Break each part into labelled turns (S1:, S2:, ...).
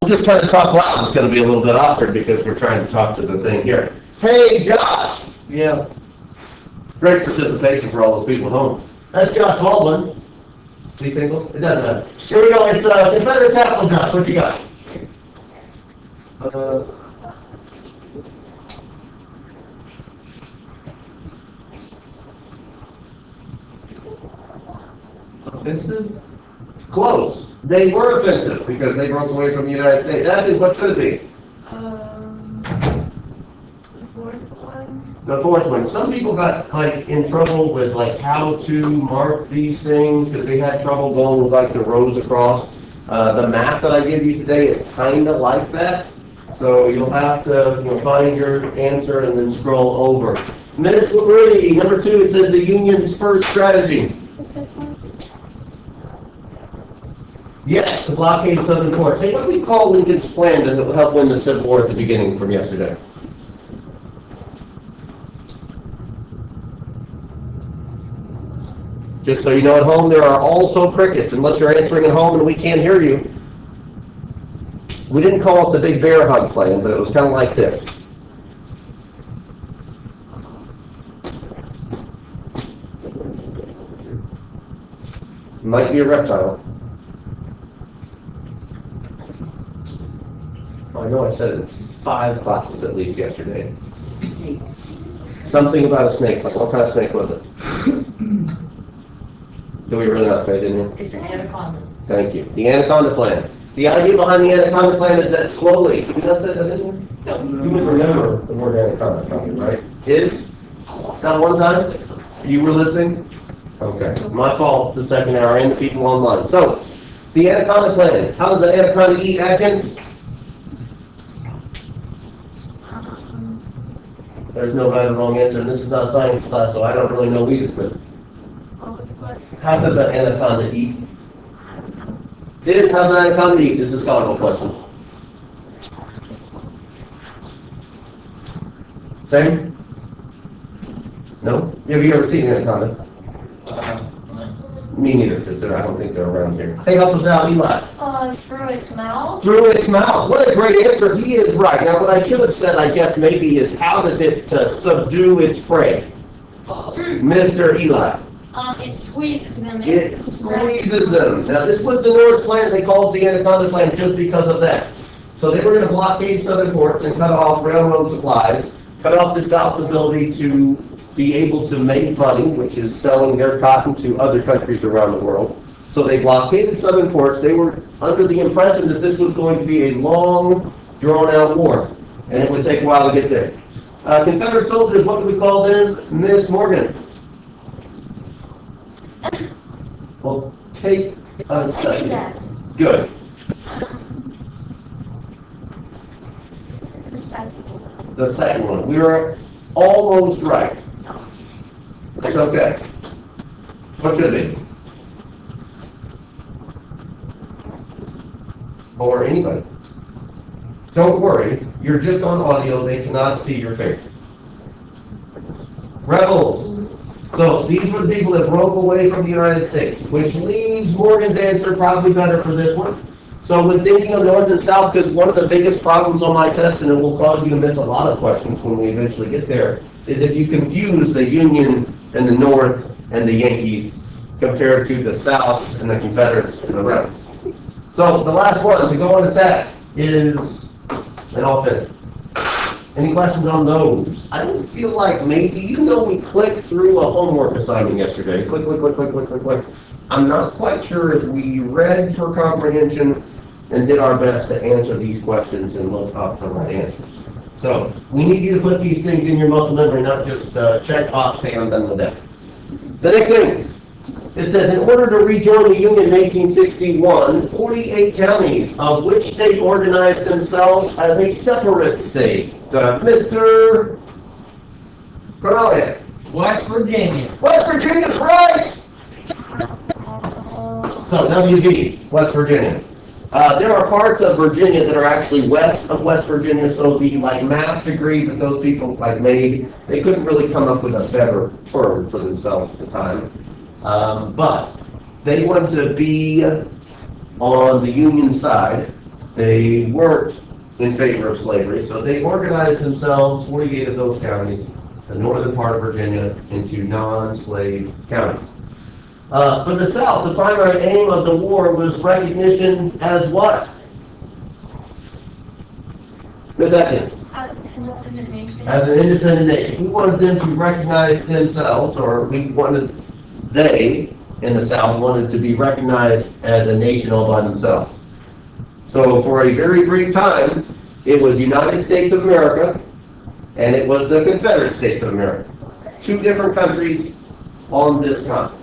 S1: just kind of talk loud. It's going to be a little bit awkward because we're trying to talk to the thing here. Hey, Josh.
S2: Yeah.
S1: Great participation for all those people at home. That's Josh Baldwin. Is he single? It doesn't matter. Here we go. It's Confederate Capital, Josh. What you got?
S2: Offensive?
S1: Close. They were offensive because they broke away from the United States. That is what should it be?
S3: The fourth one.
S1: The fourth one. Some people got in trouble with how to mark these things because they had trouble going with the rows across. The map that I give you today is kind of like that. So you'll have to find your answer and then scroll over. Miss Liberty, number 2, it says the Union's first strategy. Yes, to blockade southern ports. Hey, what do we call Lincoln's plan to help win the Civil War at the beginning from yesterday? Just so you know, at home there are also crickets, unless you're answering at home and we can't hear you. We didn't call it the Big Bear Hug plan, but it was kind of like this. Might be a reptile. I know I said it in 5 classes at least yesterday. Something about a snake plant. What kind of snake was it? Did we really not say it in here?
S3: It's an anaconda.
S1: Thank you. The anaconda plan. The idea behind the anaconda plan is that slowly, did we not say that in here?
S3: No.
S1: You would remember the word anaconda, probably, right? Is? Not one time? You were listening? Okay. My fault, the second hour, and the people online. So, the anaconda plan. How does the anaconda eat, Atkins? There's no right or wrong answer, and this is not a science class, so I don't really know either. But
S3: What was the question?
S1: how does an anaconda eat? How's an anaconda eat? This is a scholarly question. Same? No? Have you ever seen an anaconda? Me neither, because I don't think they're around here. Hey, help us out, Eli.
S3: Through its mouth.
S1: Through its mouth. What a great answer. He is right. Now, what I should have said, I guess, maybe is how does it subdue its prey? Mr. Eli.
S3: It squeezes them.
S1: It squeezes them. Now, this was the Norse plan. They called it the anaconda plan just because of that. So they were going to blockade southern ports and cut off railroad supplies, cut off the South's ability to be able to make money, which is selling their cotton to other countries around the world. So they blockaded southern ports. They were under the impression that this was going to be a long, drawn-out war, and it would take a while to get there. Confederate soldiers, what do we call them, Miss Morgan? Well, take a second. Good. The second one. We were almost right. It's okay. What should it be? Or anybody. Don't worry, you're just on audio, they cannot see your face. Rebels. So these were the people that broke away from the United States, which leaves Morgan's answer probably better for this one. So when thinking of North and South, because one of the biggest problems on my test, and it will cause you to miss a lot of questions when we eventually get there, is if you confuse the Union and the North and the Yankees compared to the South and the Confederates and the Rebels. So the last one to go on attack is an offensive. Any questions on those? I don't feel like maybe, even though we clicked through a homework assignment yesterday, click, click, click, click, click, click, click, I'm not quite sure if we read for comprehension and did our best to answer these questions and look up the right answers. So we need you to put these things in your muscle memory, not just check box, say I'm done with that. The next thing, it says, in order to rejoin the Union in 1861, 48 counties of which state organized themselves as a separate state. Mr. Cornelia.
S2: West Virginia.
S1: West Virginia's right! So, WV, West Virginia. There are parts of Virginia that are actually west of West Virginia, so the math degree that those people made, they couldn't really come up with a better term for themselves at the time. But they wanted to be on the Union side, they weren't in favor of slavery, so they organized themselves, 48 of those counties, the northern part of Virginia, into non-slave counties. For the South, the primary aim of the war was recognition as what? Ms. Atkins?
S3: Independent nation.
S1: As an independent nation. We wanted them to recognize themselves, or they in the South wanted to be recognized as a nation all by themselves. So for a very brief time, it was United States of America, and it was the Confederate States of America. Two different countries on this continent.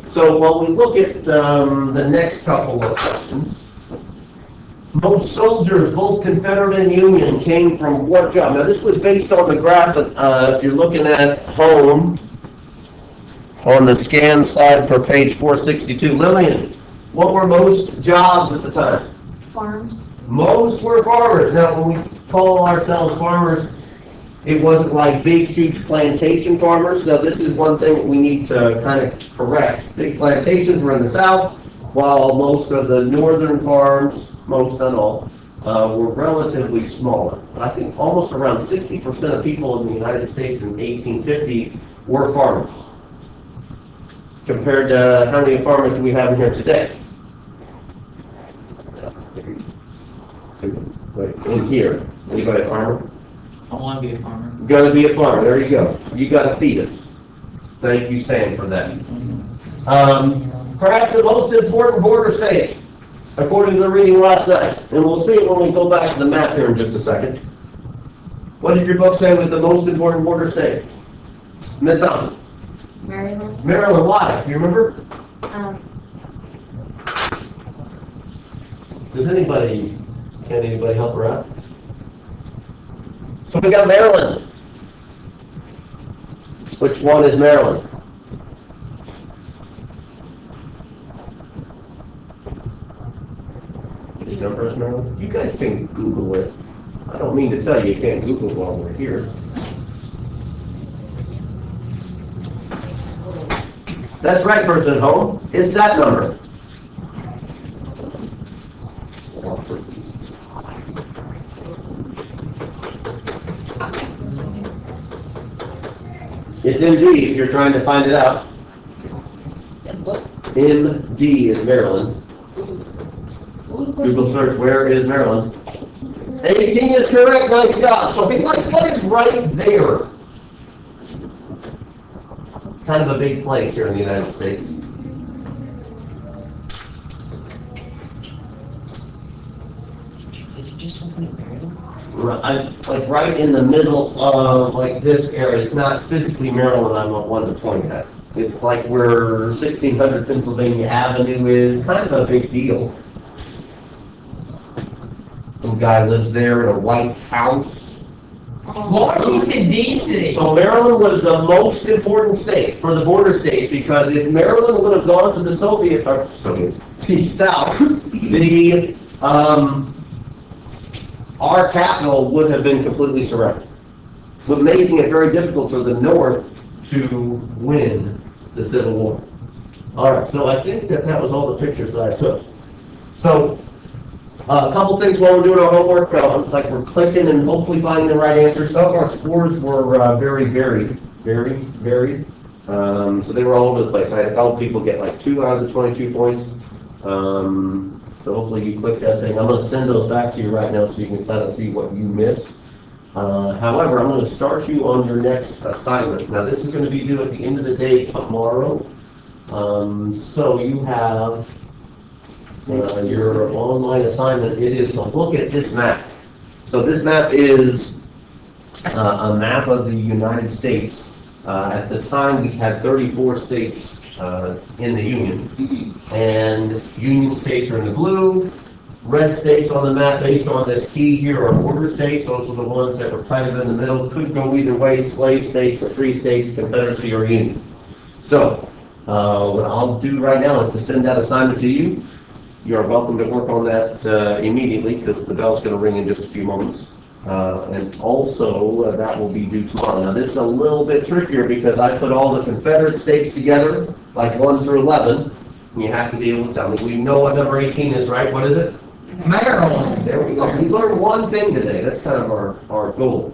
S1: So when we look at the next couple of questions, most soldiers, both Confederate and Union, came from what job? Now this was based on the graph, if you're looking at home, on the scan slide for page 462. Lillian, what were most jobs at the time?
S3: Farms.
S1: Most were farmers. Now when we call ourselves farmers, it wasn't like big, huge plantation farmers. Now this is one thing that we need to kind of correct. Big plantations were in the South, while most of the northern farms, most not all, were relatively smaller. But I think almost around 60% of people in the United States in 1850 were farmers. Compared to how many farmers do we have in here today? In here, anybody a farmer?
S2: I want to be a farmer.
S1: You gotta be a farmer, there you go. You gotta feed us. Thank you, Sam, for that. Perhaps the most important border state, according to the reading last night, and we'll see it when we go back to the map here in just a second. What did your book say was the most important border state? Ms. Thompson?
S3: Maryland.
S1: Maryland, why? Do you remember? Can anybody help her out? So we got Maryland. Which one is Maryland? Which number is Maryland? You guys can Google it. I don't mean to tell you can't Google it while we're here. That's right, person at home. It's that number. It's MD if you're trying to find it out. MD is Maryland. Google search, where is Maryland? 18 is correct, nice job. So it's like, what is right there? Kind of a big place here in the United States.
S2: Did you just open a barrel?
S1: Like right in the middle of like this area. It's not physically Maryland I'm not one to point at. It's like where 1600 Pennsylvania Avenue is. Kind of a big deal. Some guy lives there in a white house.
S2: Washington, D.C.
S1: So Maryland was the most important state for the border states because if Maryland would have gone to the the South, our capital would have been completely surrounded, but making it very difficult for the North to win the Civil War. All right, so I think that was all the pictures that I took. So a couple things while we're doing our homework, like we're clicking and hopefully finding the right answer. Some of our scores were very varied. So they were all over the place. I had a couple people get like 2 out of the 22 points. So hopefully you click that thing. I'm going to send those back to you right now so you can kind of see what you missed. However, I'm going to start you on your next assignment. Now this is going to be due at the end of the day tomorrow. So you have your online assignment. It is to look at this map. So this map is a map of the United States. At the time we had 34 states in the Union. And Union states are in the blue. Red states on the map based on this key here are border states. Those are the ones that were kind of in the middle. Could go either way, slave states or free states, Confederacy or Union. So what I'll do right now is to send that assignment to you. You are welcome to work on that immediately because the bell's going to ring in just a few moments. And also, that will be due tomorrow. Now, this is a little bit trickier because I put all the Confederate states together, like 1 through 11. And you have to be able to tell me. We know what number 18 is, right? What is it?
S2: Maryland.
S1: There we go. We learned one thing today. That's kind of our goal.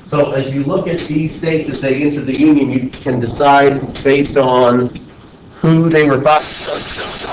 S1: So as you look at these states as they enter the Union, you can decide based on who they were fighting.